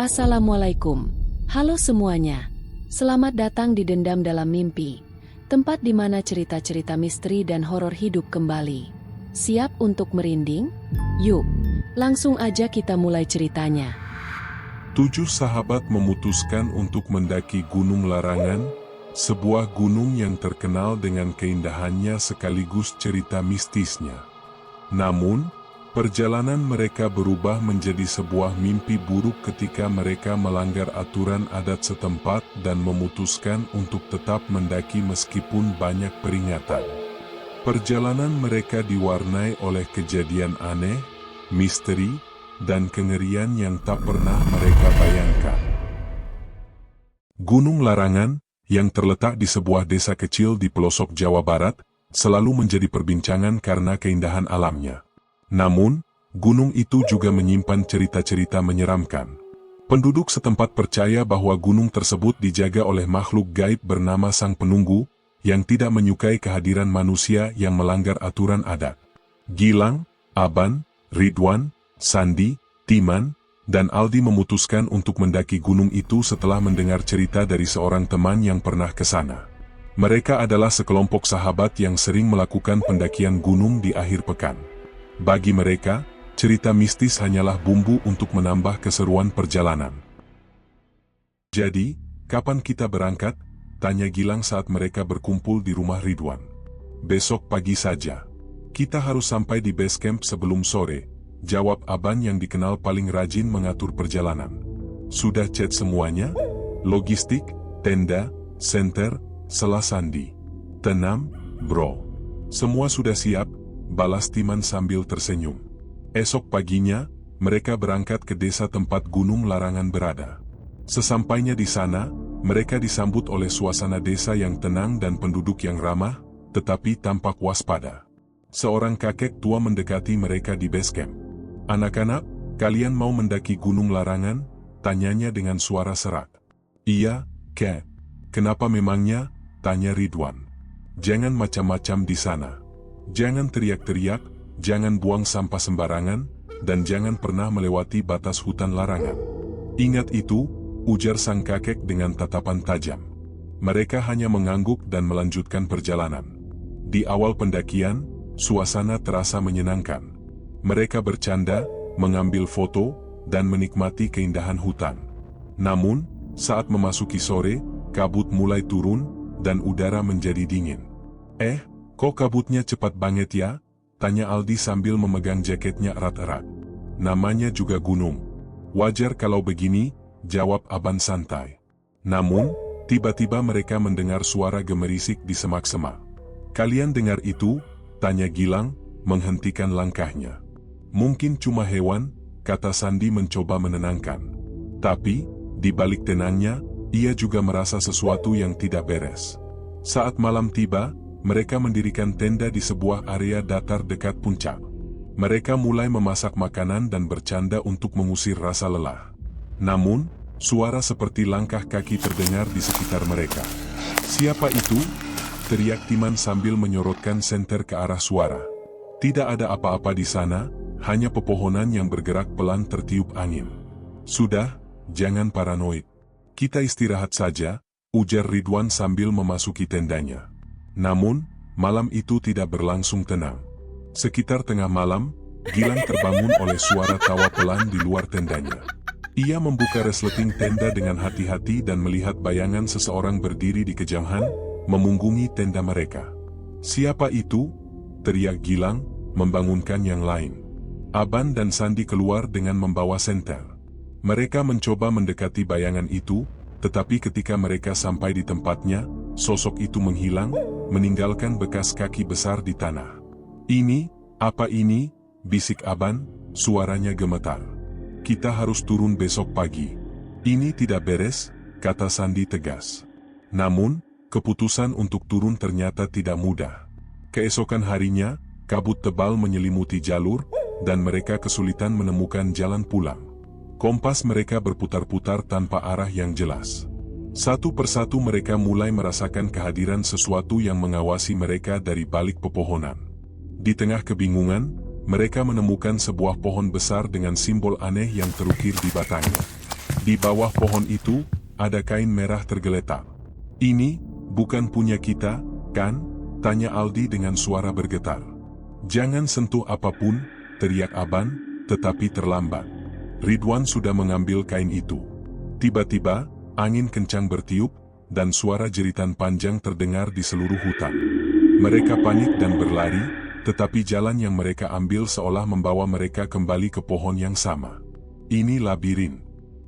Assalamualaikum. Halo semuanya. Selamat datang di Dendam Dalam Mimpi, tempat di mana cerita-cerita misteri dan horor hidup kembali. Siap untuk merinding? Yuk, langsung aja kita mulai ceritanya. 7 sahabat memutuskan untuk mendaki Gunung Larangan, sebuah gunung yang terkenal dengan keindahannya sekaligus cerita mistisnya. Namun, perjalanan mereka berubah menjadi sebuah mimpi buruk ketika mereka melanggar aturan adat setempat dan memutuskan untuk tetap mendaki meskipun banyak peringatan. Perjalanan mereka diwarnai oleh kejadian aneh, misteri, dan kengerian yang tak pernah mereka bayangkan. Gunung Larangan, yang terletak di sebuah desa kecil di pelosok Jawa Barat, selalu menjadi perbincangan karena keindahan alamnya. Namun, gunung itu juga menyimpan cerita-cerita menyeramkan. Penduduk setempat percaya bahwa gunung tersebut dijaga oleh makhluk gaib bernama Sang Penunggu, yang tidak menyukai kehadiran manusia yang melanggar aturan adat. Gilang, Aban, Ridwan, Sandi, Timan, dan Aldi memutuskan untuk mendaki gunung itu setelah mendengar cerita dari seorang teman yang pernah ke sana. Mereka adalah sekelompok sahabat yang sering melakukan pendakian gunung di akhir pekan. Bagi mereka, cerita mistis hanyalah bumbu untuk menambah keseruan perjalanan. "Jadi, kapan kita berangkat?" tanya Gilang saat mereka berkumpul di rumah Ridwan. "Besok pagi saja. Kita harus sampai di base camp sebelum sore," jawab Aban yang dikenal paling rajin mengatur perjalanan. "Sudah chat semuanya? Logistik, tenda, senter, sela Sandi." "Tenang, bro. Semua sudah siap," balas Timan sambil tersenyum. Esok paginya, mereka berangkat ke desa tempat Gunung Larangan berada. Sesampainya di sana, mereka disambut oleh suasana desa yang tenang dan penduduk yang ramah, tetapi tampak waspada. Seorang kakek tua mendekati mereka di base camp. "Anak-anak, kalian mau mendaki Gunung Larangan?" tanyanya dengan suara serak. "Iya, Kek. Kenapa memangnya?" tanya Ridwan. "Jangan macam-macam di sana. Jangan teriak-teriak, jangan buang sampah sembarangan, dan jangan pernah melewati batas hutan larangan. Ingat itu," ujar sang kakek dengan tatapan tajam. Mereka hanya mengangguk dan melanjutkan perjalanan. Di awal pendakian, suasana terasa menyenangkan. Mereka bercanda, mengambil foto, dan menikmati keindahan hutan. Namun, saat memasuki sore, kabut mulai turun, dan udara menjadi dingin. "Kok kabutnya cepat banget ya?" tanya Aldi sambil memegang jaketnya erat-erat. "Namanya juga gunung. Wajar kalau begini," jawab Aban santai. Namun, tiba-tiba mereka mendengar suara gemerisik di semak-semak. "Kalian dengar itu?" tanya Gilang, menghentikan langkahnya. "Mungkin cuma hewan," kata Sandi mencoba menenangkan. Tapi, di balik tenangnya, ia juga merasa sesuatu yang tidak beres. Saat malam tiba, mereka mendirikan tenda di sebuah area datar dekat puncak. Mereka mulai memasak makanan dan bercanda untuk mengusir rasa lelah. Namun, suara seperti langkah kaki terdengar di sekitar mereka. "Siapa itu?" teriak Timan sambil menyorotkan senter ke arah suara. Tidak ada apa-apa di sana, hanya pepohonan yang bergerak pelan tertiup angin. "Sudah, jangan paranoid. Kita istirahat saja," ujar Ridwan sambil memasuki tendanya. Namun, malam itu tidak berlangsung tenang. Sekitar tengah malam, Gilang terbangun oleh suara tawa pelan di luar tendanya. Ia membuka resleting tenda dengan hati-hati dan melihat bayangan seseorang berdiri di kejauhan, memunggungi tenda mereka. "Siapa itu?" teriak Gilang, membangunkan yang lain. Aban dan Sandi keluar dengan membawa senter. Mereka mencoba mendekati bayangan itu, tetapi ketika mereka sampai di tempatnya, sosok itu menghilang, meninggalkan bekas kaki besar di tanah. Apa ini?" bisik Aban, suaranya gemetar. "Kita harus turun besok pagi." "Ini tidak beres," kata Sandi tegas. Namun, keputusan untuk turun ternyata tidak mudah. Keesokan harinya, kabut tebal menyelimuti jalur, dan mereka kesulitan menemukan jalan pulang. Kompas mereka berputar-putar tanpa arah yang jelas. Satu persatu mereka mulai merasakan kehadiran sesuatu yang mengawasi mereka dari balik pepohonan. Di tengah kebingungan, mereka menemukan sebuah pohon besar dengan simbol aneh yang terukir di batangnya. Di bawah pohon itu, ada kain merah tergeletak. "Ini, bukan punya kita, kan?" tanya Aldi dengan suara bergetar. "Jangan sentuh apapun," teriak Aban, tetapi terlambat. Ridwan sudah mengambil kain itu. Tiba-tiba, angin kencang bertiup, dan suara jeritan panjang terdengar di seluruh hutan. Mereka panik dan berlari, tetapi jalan yang mereka ambil seolah membawa mereka kembali ke pohon yang sama. "Ini labirin.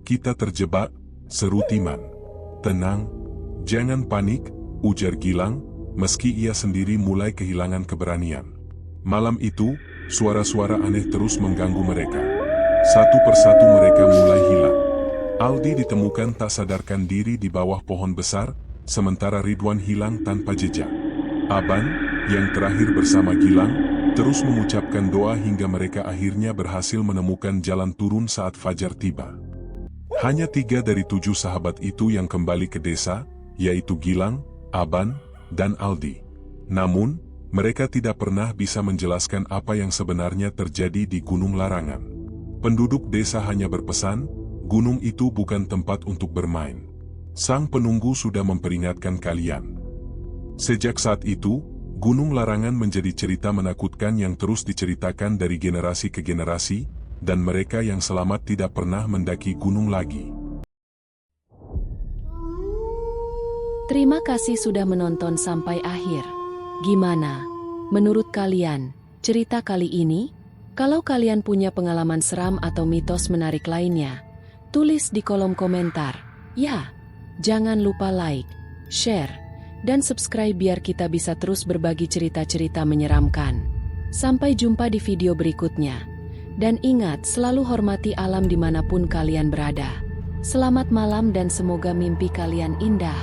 Kita terjebak," seru Timan. "Tenang, jangan panik," ujar Gilang, meski ia sendiri mulai kehilangan keberanian. Malam itu, suara-suara aneh terus mengganggu mereka. Satu persatu mereka mulai hilang. Aldi ditemukan tak sadarkan diri di bawah pohon besar, sementara Ridwan hilang tanpa jejak. Aban, yang terakhir bersama Gilang, terus mengucapkan doa hingga mereka akhirnya berhasil menemukan jalan turun saat fajar tiba. Hanya 3 dari 7 sahabat itu yang kembali ke desa, yaitu Gilang, Aban, dan Aldi. Namun, mereka tidak pernah bisa menjelaskan apa yang sebenarnya terjadi di Gunung Larangan. Penduduk desa hanya berpesan, gunung itu bukan tempat untuk bermain. Sang penunggu sudah memperingatkan kalian. Sejak saat itu, Gunung Larangan menjadi cerita menakutkan yang terus diceritakan dari generasi ke generasi, dan mereka yang selamat tidak pernah mendaki gunung lagi. Terima kasih sudah menonton sampai akhir. Gimana? Menurut kalian, cerita kali ini? Kalau kalian punya pengalaman seram atau mitos menarik lainnya, tulis di kolom komentar. Ya, jangan lupa like, share, dan subscribe biar kita bisa terus berbagi cerita-cerita menyeramkan. Sampai jumpa di video berikutnya. Dan ingat, selalu hormati alam dimanapun kalian berada. Selamat malam dan semoga mimpi kalian indah.